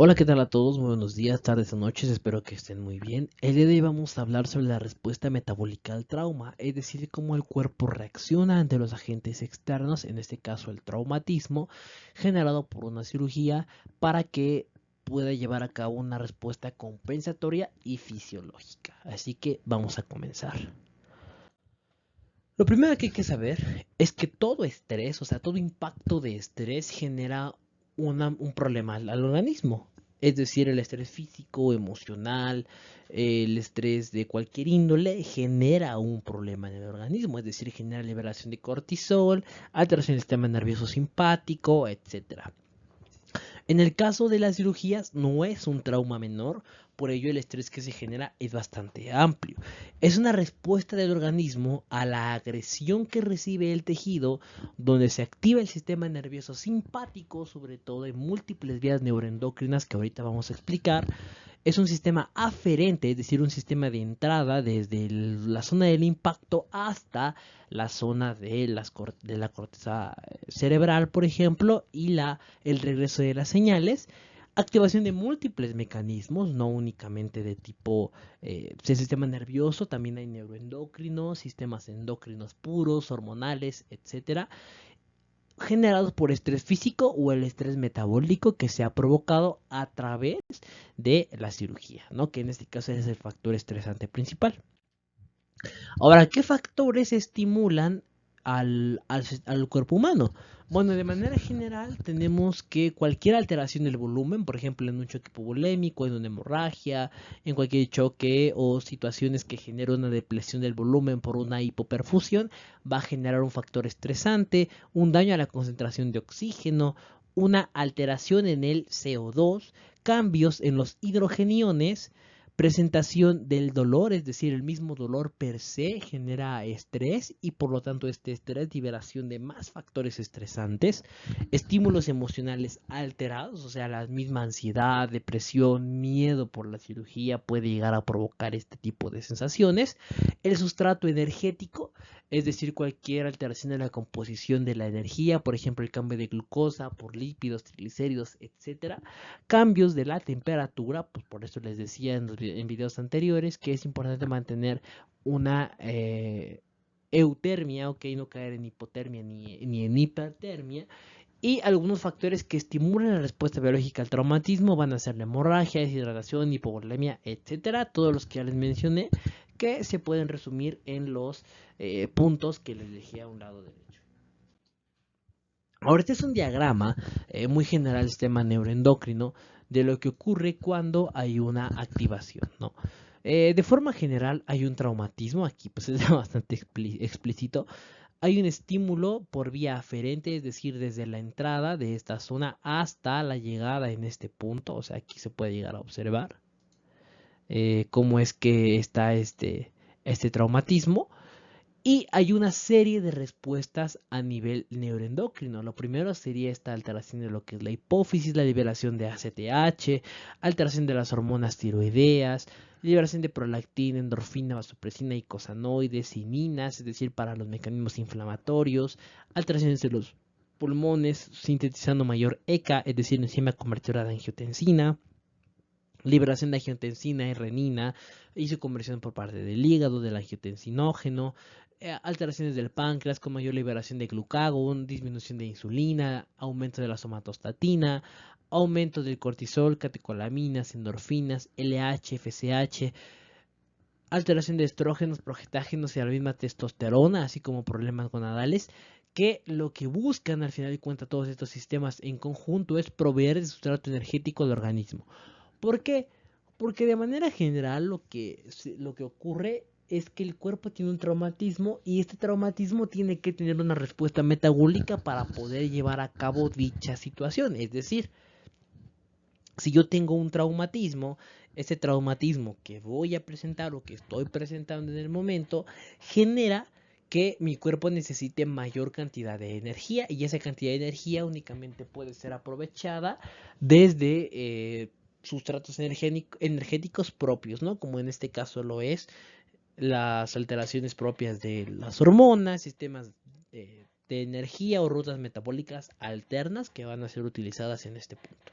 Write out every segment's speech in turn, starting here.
Hola, ¿qué tal a todos? Muy buenos días, tardes o noches, espero que estén muy bien. El día de hoy vamos a hablar sobre la respuesta metabólica al trauma, es decir, cómo el cuerpo reacciona ante los agentes externos, en este caso el traumatismo, generado por una cirugía, para que pueda llevar a cabo una respuesta compensatoria y fisiológica. Así que vamos a comenzar. Lo primero que hay que saber es que todo estrés, o sea, todo impacto de estrés genera un problema al organismo. Es decir, el estrés físico, emocional, el estrés de cualquier índole genera un problema en el organismo. Es decir, genera liberación de cortisol, alteración del sistema nervioso simpático, etcétera. En el caso de las cirugías no es un trauma menor, por ello el estrés que se genera es bastante amplio. Es una respuesta del organismo a la agresión que recibe el tejido, donde se activa el sistema nervioso simpático, sobre todo en múltiples vías neuroendocrinas que ahorita vamos a explicar. Es un sistema aferente, es decir, un sistema de entrada desde la zona del impacto hasta la zona de la corteza cerebral, por ejemplo, y el regreso de las señales. Activación de múltiples mecanismos, no únicamente de tipo del sistema nervioso, también hay neuroendocrinos, sistemas endocrinos puros, hormonales, etcétera, generados por estrés físico o el estrés metabólico que se ha provocado a través de la cirugía, ¿no? Que en este caso es el factor estresante principal. Ahora, ¿qué factores estimulan al cuerpo humano? Bueno, de manera general tenemos que cualquier alteración del volumen, por ejemplo en un choque hipovolémico, en una hemorragia, en cualquier choque o situaciones que generan una depresión del volumen por una hipoperfusión, va a generar un factor estresante, un daño a la concentración de oxígeno, una alteración en el CO2, cambios en los hidrogeniones, presentación del dolor, es decir, el mismo dolor per se genera estrés y por lo tanto este estrés, liberación de más factores estresantes, estímulos emocionales alterados, o sea, la misma ansiedad, depresión, miedo por la cirugía puede llegar a provocar este tipo de sensaciones, el sustrato energético, es decir, cualquier alteración en la composición de la energía, por ejemplo, el cambio de glucosa por lípidos, triglicéridos, etcétera, cambios de la temperatura, pues por eso les decía en videos anteriores que es importante mantener una eutermia, ok, no caer en hipotermia ni en hipertermia. Y algunos factores que estimulan la respuesta biológica al traumatismo van a ser la hemorragia, deshidratación, hipovolemia, etcétera. Todos los que ya les mencioné, que se pueden resumir en los puntos que les dejé a un lado derecho. Ahora, este es un diagrama muy general del sistema neuroendocrino de lo que ocurre cuando hay una activación, ¿no? De forma general hay un traumatismo, aquí pues es bastante explícito, hay un estímulo por vía aferente, es decir, desde la entrada de esta zona hasta la llegada en este punto, o sea, aquí se puede llegar a observar cómo es que está este traumatismo. Y hay una serie de respuestas a nivel neuroendocrino. Lo primero sería esta alteración de lo que es la hipófisis, la liberación de ACTH, alteración de las hormonas tiroideas, liberación de prolactina, endorfina, vasopresina, icosanoides, cininas, es decir, para los mecanismos inflamatorios, alteraciones de los pulmones, sintetizando mayor ECA, es decir, enzima convertidora de angiotensina, liberación de angiotensina y renina y su conversión por parte del hígado, del angiotensinógeno, alteraciones del páncreas con mayor liberación de glucagón, disminución de insulina, aumento de la somatostatina, aumento del cortisol, catecolaminas, endorfinas, LH, FSH, alteración de estrógenos, progestágenos y a la misma testosterona, así como problemas gonadales, que lo que buscan al final de cuentas todos estos sistemas en conjunto es proveer de sustrato energético al organismo. ¿Por qué? Porque de manera general lo que ocurre es que el cuerpo tiene un traumatismo y este traumatismo tiene que tener una respuesta metabólica para poder llevar a cabo dicha situación. Es decir, si yo tengo un traumatismo, ese traumatismo que voy a presentar o que estoy presentando en el momento genera que mi cuerpo necesite mayor cantidad de energía y esa cantidad de energía únicamente puede ser aprovechada desde sustratos energéticos propios, ¿no? Como en este caso lo es las alteraciones propias de las hormonas, sistemas de energía o rutas metabólicas alternas que van a ser utilizadas en este punto.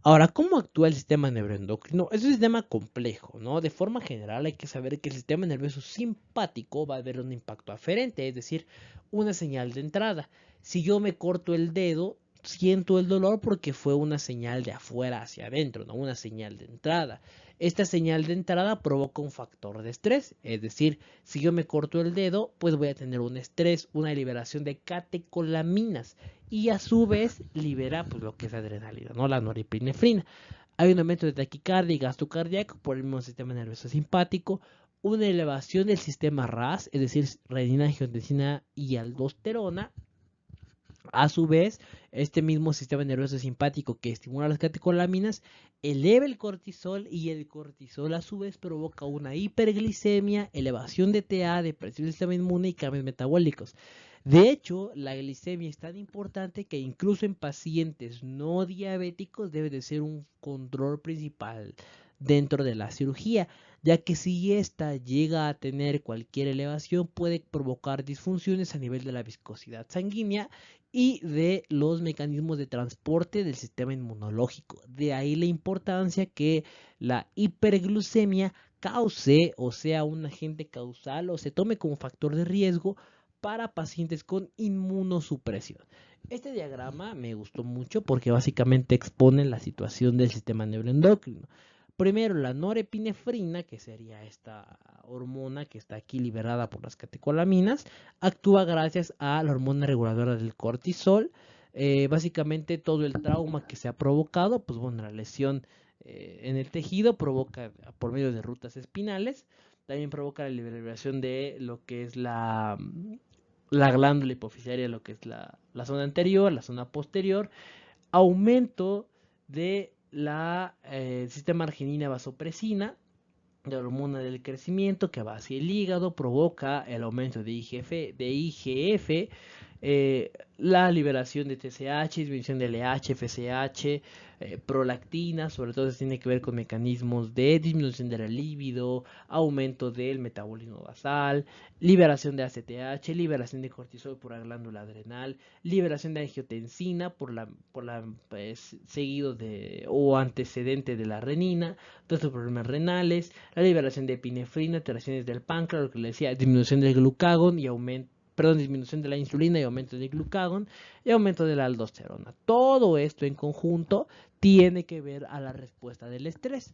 Ahora, ¿cómo actúa el sistema neuroendocrino? Es un sistema complejo, ¿no? De forma general hay que saber que el sistema nervioso simpático va a haber un impacto aferente, es decir, una señal de entrada. Si yo me corto el dedo, siento el dolor porque fue una señal de afuera hacia adentro, ¿no? Una señal de entrada. Esta señal de entrada provoca un factor de estrés, es decir, si yo me corto el dedo, pues voy a tener un estrés, una liberación de catecolaminas y a su vez libera pues lo que es adrenalina, ¿no? La norepinefrina. Hay un aumento de taquicardia y gasto cardíaco por el mismo sistema nervioso simpático, una elevación del sistema RAS, es decir, renina, angiotensina y aldosterona. A su vez, este mismo sistema nervioso simpático que estimula las catecolaminas eleva el cortisol y el cortisol a su vez provoca una hiperglicemia, elevación de TA, depresión del sistema inmune y cambios metabólicos. De hecho, la glicemia es tan importante que incluso en pacientes no diabéticos debe de ser un control principal dentro de la cirugía, ya que si ésta llega a tener cualquier elevación puede provocar disfunciones a nivel de la viscosidad sanguínea y de los mecanismos de transporte del sistema inmunológico. De ahí la importancia que la hiperglucemia cause o sea un agente causal o se tome como factor de riesgo para pacientes con inmunosupresión. Este diagrama me gustó mucho porque básicamente expone la situación del sistema neuroendocrino. Primero, la norepinefrina, que sería esta hormona que está aquí liberada por las catecolaminas, actúa gracias a la hormona reguladora del cortisol. Básicamente todo el trauma que se ha provocado, pues bueno, la lesión en el tejido provoca por medio de rutas espinales, también provoca la liberación de lo que es la glándula hipoficiaria, lo que es la zona anterior, la zona posterior, aumento de la sistema arginina vasopresina, de la hormona del crecimiento que va hacia el hígado, provoca el aumento de IGF, la liberación de TSH, disminución de LH, FSH, prolactina, sobre todo tiene que ver con mecanismos de disminución de la libido, aumento del metabolismo basal, liberación de ACTH, liberación de cortisol por la glándula adrenal, liberación de angiotensina seguido de o antecedente de la renina, todos estos problemas renales, la liberación de epinefrina, alteraciones del páncreas, lo que le decía, disminución del glucagón y disminución de la insulina y aumento del glucagón y aumento de la aldosterona. Todo esto en conjunto tiene que ver a la respuesta del estrés.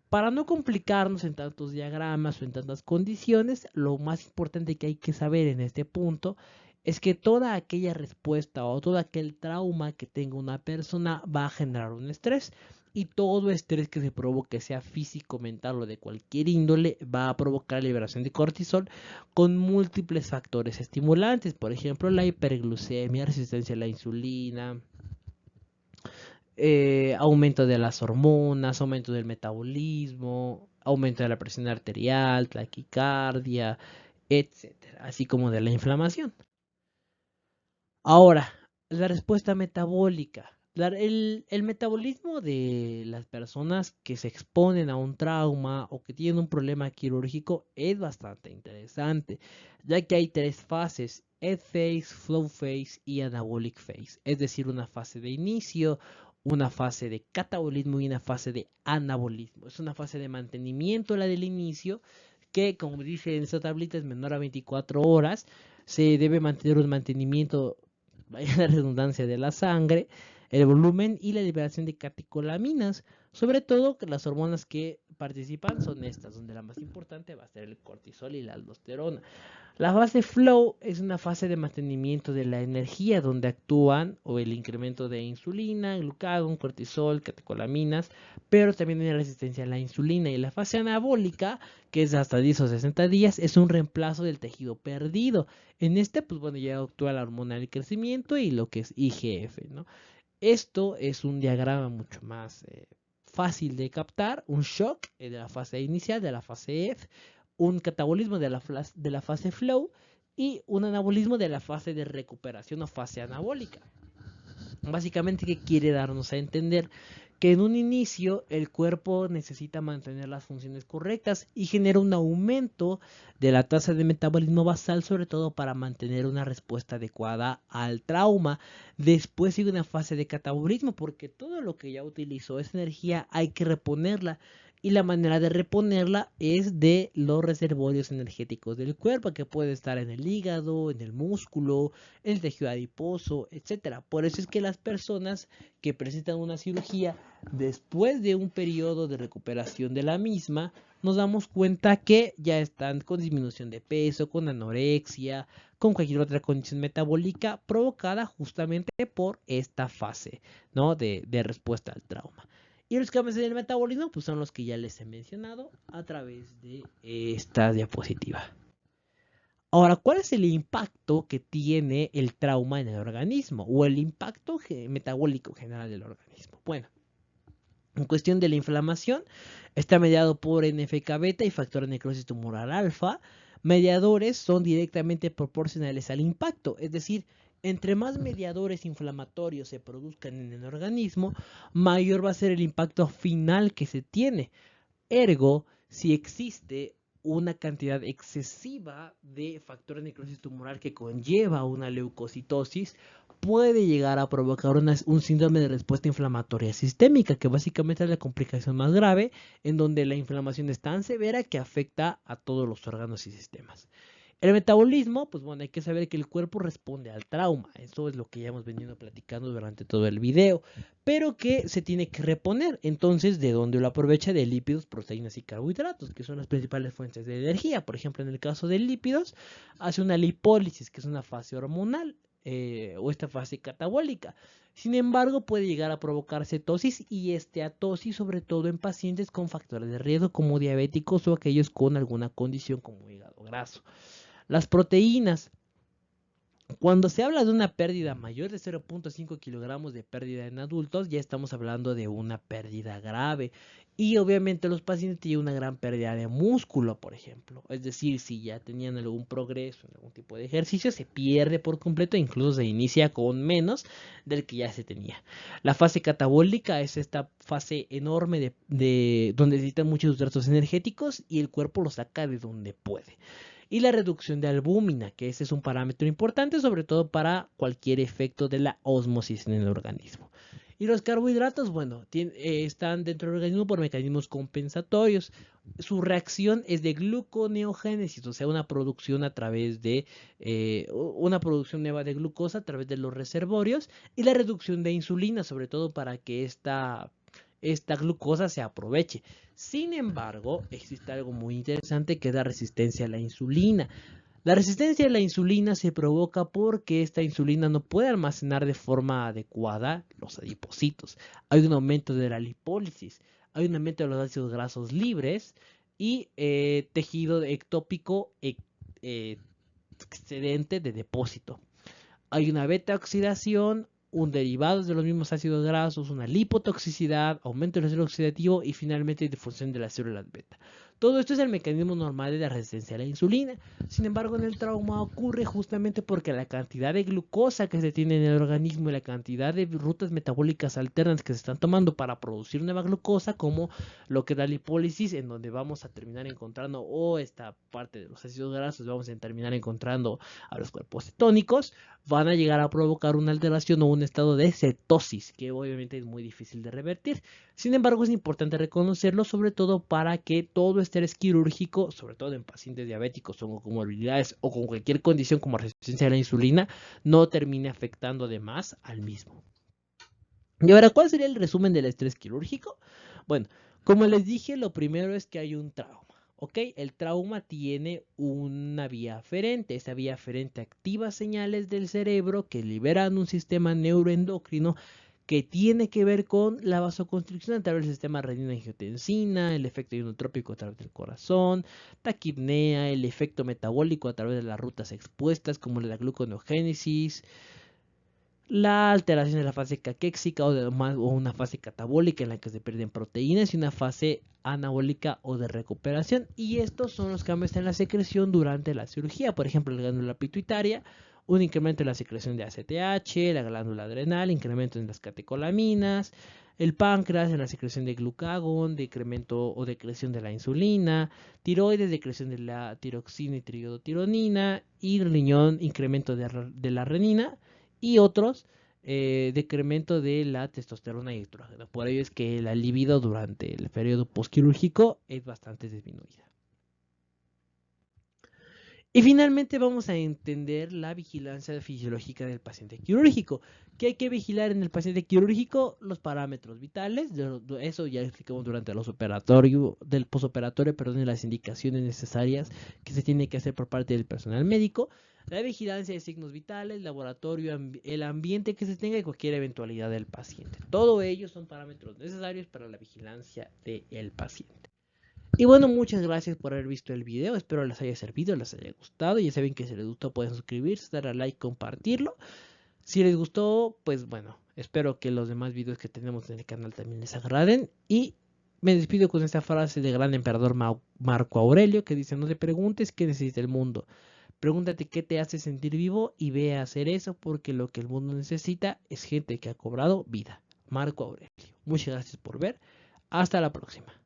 Para no complicarnos en tantos diagramas o en tantas condiciones, lo más importante que hay que saber en este punto es que toda aquella respuesta o todo aquel trauma que tenga una persona va a generar un estrés y todo estrés que se provoque, sea físico, mental o de cualquier índole, va a provocar liberación de cortisol con múltiples factores estimulantes, por ejemplo la hiperglucemia, resistencia a la insulina, aumento de las hormonas, aumento del metabolismo, aumento de la presión arterial, taquicardia, etcétera, así como de la inflamación. Ahora, la respuesta metabólica. El metabolismo de las personas que se exponen a un trauma o que tienen un problema quirúrgico es bastante interesante, ya que hay tres fases: Ed phase, flow phase y anabolic phase, es decir, una fase de inicio, una fase de catabolismo y una fase de anabolismo. Es una fase de mantenimiento, la del inicio, que como dice en esta tablita es menor a 24 horas. Se debe mantener un mantenimiento, vaya la redundancia, de la sangre, el volumen y la liberación de catecolaminas. Sobre todo que las hormonas que participan son estas, donde la más importante va a ser el cortisol y la aldosterona. La fase flow es una fase de mantenimiento de la energía donde actúan o el incremento de insulina, glucagón, cortisol, catecolaminas, pero también hay resistencia a la insulina. Y la fase anabólica, que es hasta 10 o 60 días, es un reemplazo del tejido perdido. En este, pues bueno, ya actúa la hormona del crecimiento y lo que es IGF, ¿no? Esto es un diagrama mucho más fácil de captar, un shock de la fase inicial, de la fase F, un catabolismo de la fase flow y un anabolismo de la fase de recuperación o fase anabólica. Básicamente, ¿qué quiere darnos a entender? que en un inicio el cuerpo necesita mantener las funciones correctas y genera un aumento de la tasa de metabolismo basal, sobre todo para mantener una respuesta adecuada al trauma. Después sigue una fase de catabolismo, porque todo lo que ya utilizó esa energía hay que reponerla. Y la manera de reponerla es de los reservorios energéticos del cuerpo, que puede estar en el hígado, en el músculo, en el tejido adiposo, etcétera. Por eso es que las personas que presentan una cirugía, después de un periodo de recuperación de la misma, nos damos cuenta que ya están con disminución de peso, con anorexia, con cualquier otra condición metabólica provocada justamente por esta fase, ¿no? de respuesta al trauma. Y los cambios en el metabolismo pues son los que ya les he mencionado a través de esta diapositiva. Ahora, ¿cuál es el impacto que tiene el trauma en el organismo o el impacto metabólico general del organismo? Bueno, en cuestión de la inflamación, está mediado por NFK beta y factor de necrosis tumoral alfa. Mediadores son directamente proporcionales al impacto, es decir, entre más mediadores inflamatorios se produzcan en el organismo, mayor va a ser el impacto final que se tiene. Ergo, si existe una cantidad excesiva de factor de necrosis tumoral que conlleva una leucocitosis, puede llegar a provocar un síndrome de respuesta inflamatoria sistémica, que básicamente es la complicación más grave, en donde la inflamación es tan severa que afecta a todos los órganos y sistemas. El metabolismo, pues bueno, hay que saber que el cuerpo responde al trauma. Eso es lo que ya hemos venido platicando durante todo el video. Pero que se tiene que reponer. Entonces, ¿de dónde lo aprovecha? De lípidos, proteínas y carbohidratos, que son las principales fuentes de energía. Por ejemplo, en el caso de lípidos, hace una lipólisis, que es una fase hormonal, o esta fase catabólica. Sin embargo, puede llegar a provocar cetosis y esteatosis, sobre todo en pacientes con factores de riesgo como diabéticos o aquellos con alguna condición como hígado graso. Las proteínas. Cuando se habla de una pérdida mayor de 0.5 kilogramos de pérdida en adultos, ya estamos hablando de una pérdida grave. Y obviamente los pacientes tienen una gran pérdida de músculo, por ejemplo. Es decir, si ya tenían algún progreso en algún tipo de ejercicio, se pierde por completo, incluso se inicia con menos del que ya se tenía. La fase catabólica es esta fase enorme donde necesitan muchos hidratos energéticos y el cuerpo los saca de donde puede. Y la reducción de albúmina, que ese es un parámetro importante, sobre todo para cualquier efecto de la ósmosis en el organismo. Y los carbohidratos, bueno, están dentro del organismo por mecanismos compensatorios. Su reacción es de gluconeogénesis, o sea, una producción a través de una producción nueva de glucosa a través de los reservorios, y la reducción de insulina, sobre todo para que esta glucosa se aproveche. Sin embargo, existe algo muy interesante que es la resistencia a la insulina. La resistencia a la insulina se provoca porque esta insulina no puede almacenar de forma adecuada los adipocitos. Hay un aumento de la lipólisis, hay un aumento de los ácidos grasos libres y tejido ectópico excedente de depósito. Hay una beta oxidación, un derivado de los mismos ácidos grasos, una lipotoxicidad, aumento del estrés oxidativo y finalmente difusión de las células beta. Todo esto es el mecanismo normal de la resistencia a la insulina. Sin embargo, en el trauma ocurre justamente porque la cantidad de glucosa que se tiene en el organismo y la cantidad de rutas metabólicas alternas que se están tomando para producir nueva glucosa, como lo que da lipólisis, en donde vamos a terminar encontrando, esta parte de los ácidos grasos, vamos a terminar encontrando a los cuerpos cetónicos, van a llegar a provocar una alteración o un estado de cetosis, que obviamente es muy difícil de revertir. Sin embargo, es importante reconocerlo, sobre todo para que todo estrés quirúrgico, sobre todo en pacientes diabéticos o con comorbilidades o con cualquier condición como resistencia a la insulina, no termine afectando además al mismo. Y ahora, ¿cuál sería el resumen del estrés quirúrgico? Bueno, como les dije, lo primero es que hay un trauma. ¿Ok? El trauma tiene una vía aferente. Esa vía aferente activa señales del cerebro que liberan un sistema neuroendocrino que tiene que ver con la vasoconstricción a través del sistema renina-angiotensina, el efecto inotrópico a través del corazón, taquipnea, el efecto metabólico a través de las rutas expuestas como la gluconeogénesis, la alteración de la fase caquéxica o una fase catabólica en la que se pierden proteínas y una fase anabólica o de recuperación. Y estos son los cambios en la secreción durante la cirugía. Por ejemplo, la glándula pituitaria, un incremento en la secreción de ACTH, la glándula adrenal, incremento en las catecolaminas, el páncreas en la secreción de glucagón, decremento o decreción de la insulina, tiroides, decreción de la tiroxina y triiodotironina, y el riñón, incremento de la renina, y otros, decremento de la testosterona y estrógeno. Por ello es que la libido durante el periodo postquirúrgico es bastante disminuida. Y finalmente vamos a entender la vigilancia fisiológica del paciente quirúrgico. ¿Qué hay que vigilar en el paciente quirúrgico? Los parámetros vitales, eso ya explicamos durante los del posoperatorio, perdón, y las indicaciones necesarias que se tiene que hacer por parte del personal médico. La vigilancia de signos vitales, laboratorio, el ambiente que se tenga y cualquier eventualidad del paciente. Todo ello son parámetros necesarios para la vigilancia del paciente. Y bueno, muchas gracias por haber visto el video, espero les haya servido, les haya gustado, ya saben que si les gustó pueden suscribirse, darle like, compartirlo. Si les gustó, pues bueno, espero que los demás videos que tenemos en el canal también les agraden. Y me despido con esta frase del gran emperador Marco Aurelio que dice: no te preguntes qué necesita el mundo, pregúntate qué te hace sentir vivo y ve a hacer eso, porque lo que el mundo necesita es gente que ha cobrado vida. Marco Aurelio. Muchas gracias por ver, hasta la próxima.